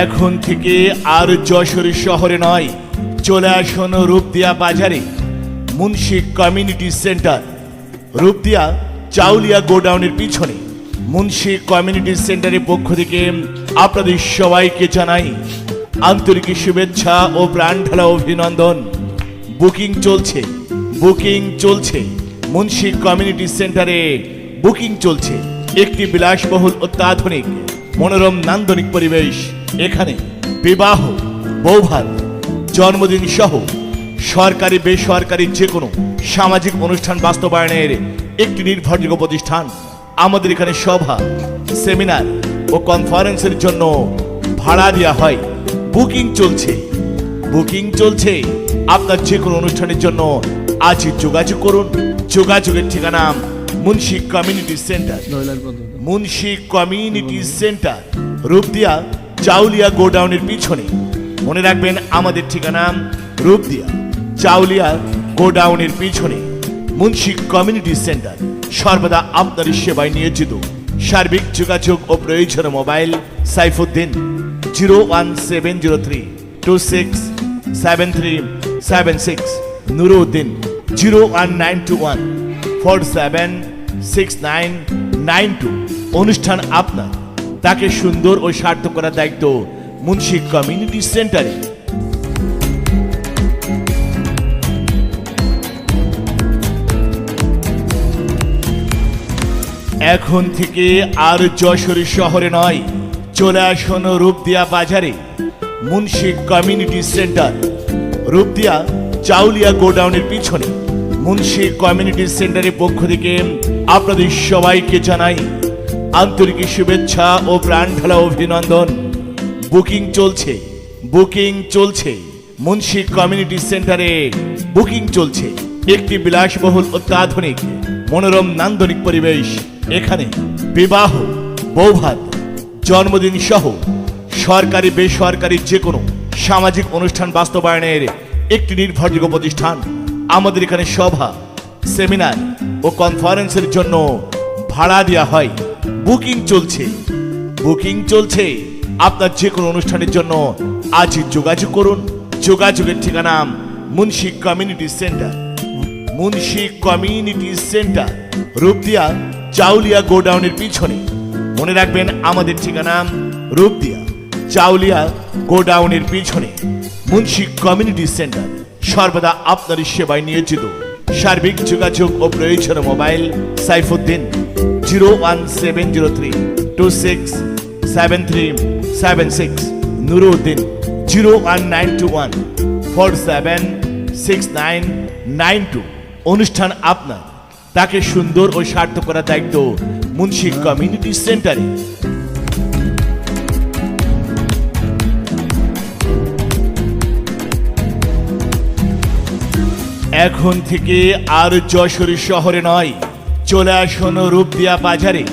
এখন থেকে আর যশোর শহরে নয়, চলে আসুন রূপদিয়া বাজারে, মুন্সি কমিউনিটি সেন্টার, রূপদিয়া চাউলিয়া গোডাউনের পিছনে। মুন্সি কমিউনিটি সেন্টারের পক্ষ থেকে আপনাদের সবাইকে জানাই আন্তরিক শুভেচ্ছা ও প্রাণঢালা অভিনন্দন। বুকিং চলছে, বুকিং চলছে, মুন্সি কমিউনিটি সেন্টারে বুকিং চলছে। একটি বিলাসবহুল অত্যাধুনিক মনোরম নান্দনিক পরিবেশ। এখানে বিবাহ, বৌভাত, জন্মদিন সহ সরকারি বেসরকারি যে কোনো সামাজিক অনুষ্ঠান বাস্তবায়নের একটি নির্ভরযোগ্য প্রতিষ্ঠান। আমাদের এখানে সভা, সেমিনার ও কনফারেন্সের জন্য ভাড়া দেওয়া হয়। বুকিং চলছে, বুকিং চলছে। আপনার যে কোনো অনুষ্ঠানের জন্য আজই যোগাযোগ করুন। যোগাযোগের ঠিকানা Munshi community centre, Munshi community centre, Rupdia Chauliya গোডাউনের পিছনে। মনে রাখবেন আমাদের ঠিকানা রূপদিয়া চাউলিয়া গোডাউনের পিছনে। মুন্সি কমিউনিটি সেন্টার সর্বদা আপনার সেবায় নিয়োজিত। সার্বিক যোগাযোগ ও প্রয়োজন মোবাইল সাইফুদ্দিন 01703267376, নুরুদ্দিন 01921476992। অনুষ্ঠান আপনার, তাকে সুন্দর ও সার্থক করার দায়িত্ব মুন্সি কমিউনিটি সেন্টারে। এখন থেকে আর যশোর শহরে নয়, চলে আসুন রূপদিয়া বাজারে, মুন্সি কমিউনিটি সেন্টার, রূপদিয়া চাউলিয়া গোডাউনের পিছনে। মুন্সি কমিউনিটি সেন্টারের পক্ষ থেকে আপনাদের সবাইকে জানাই আন্তরিক শুভেচ্ছা ও প্রাণঢালা অভিনন্দন। বুকিং চলছে, বুকিং চলছে, মুন্সি কমিউনিটি সেন্টারে বুকিং চলছে। একটি বিলাসবহুল অত্যাধুনিক মনোরম নান্দনিক পরিবেশ। এখানে বিবাহ, বৌভাত, জন্মদিন সহ সরকারি বেসরকারি যে কোনো সামাজিক অনুষ্ঠান বাস্তবায়নের একটি নির্ভরযোগ্য প্রতিষ্ঠান। আমাদের এখানে সভা, সেমিনার ও কনফারেন্সের জন্য ভাড়া দেওয়া হয়। বুকিং চলছে, বুকিং চলছে। আপনার যে কোনো অনুষ্ঠানের জন্য আজই যোগাযোগ করুন। যোগাযোগের ঠিকানা Munshi community centre, Munshi community centre, Rupdia Chauliya গোডাউনের পিছনে। মনে রাখবেন আমাদের ঠিকানা রূপদিয়া চাউলিয়া গোডাউনের পিছনে। মুন্সি কমিউনিটি সেন্টার সর্বদা আপনার সেবায় নিয়োজিত। সার্বিক যোগাযোগ ও প্রয়োজন মোবাইল সাইফুদ্দিন 01703267376, নুরুদ্দিন 01921476992। অনুষ্ঠান আপনার, তাকে সুন্দর ও সার্থক করার দায়িত্ব মুন্সি কমিউনিটি সেন্টারে। এখন থেকে আর যশোর শহরে নয়, চলে আসুন রূপদিয়া বাজারে,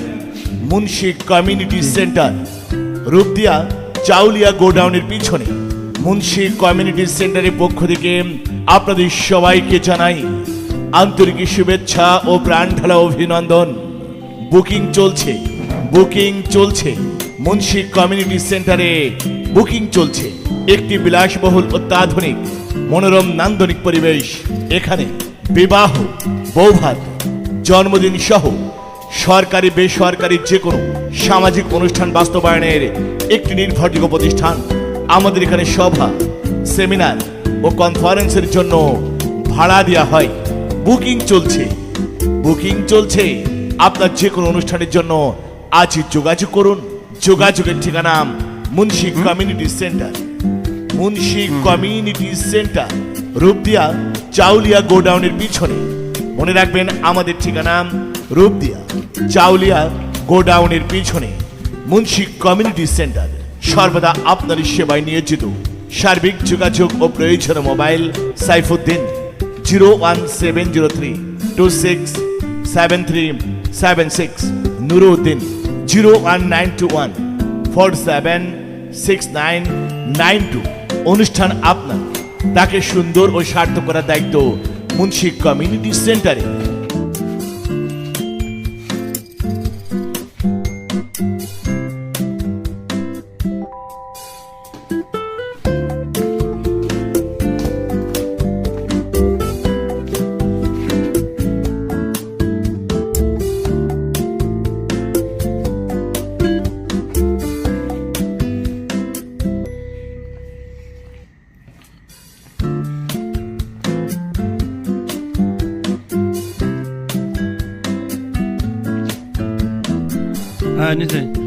মুন্সি কমিউনিটি সেন্টার, রূপদিয়া চাউলিয়া গোডাউনের পিছনে। মুন্সি কমিউনিটি সেন্টারের পক্ষ থেকে আপনাদের সবাইকে জানাই আন্তরিক শুভেচ্ছা ও প্রাণঢালা অভিনন্দন। বুকিং চলছে, বুকিং চলছে, মুন্সি কমিউনিটি সেন্টারে বুকিং চলছে। একটি বিলাসবহুল অত্যাধুনিক মনোরম নান্দনিক পরিবেশ। এখানে বিবাহ, বৌভাত, জন্মদিন সহ সরকারি বেসরকারি যে কোনো সামাজিক অনুষ্ঠান বাস্তবায়নের একটি নির্ভরযোগ্য প্রতিষ্ঠান। আমাদের এখানে সভা, সেমিনার ও কনফারেন্সের জন্য ভাড়া দেওয়া হয়। বুকিং চলছে, বুকিং চলছে। আপনার যে কোনো অনুষ্ঠানের জন্য আজই যোগাযোগ করুন। যোগাযোগের ঠিকানা Munshi community centre, Munshi community centre, Rupdia Chauliya গোডাউনের পিছনে। মনে রাখবেন আমাদের ঠিকানা রূপদিয়া চাউলিয়া গোডাউনের পিছনে। মুন্সি কমিউনিটি সেন্টার সর্বদা আপনার সেবায় নিয়োজিত। সার্বিক যোগাযোগ ও প্রয়োজন মোবাইল সাইফুদ্দিন 01703267376, নুরুদ্দিন 01921476992। অনুষ্ঠান আপনার, তাকে সুন্দর ও সার্থক করার দায়িত্ব মুন্সি কমিউনিটি সেন্টারে। হ্যাঁ নিশ্চয়ই।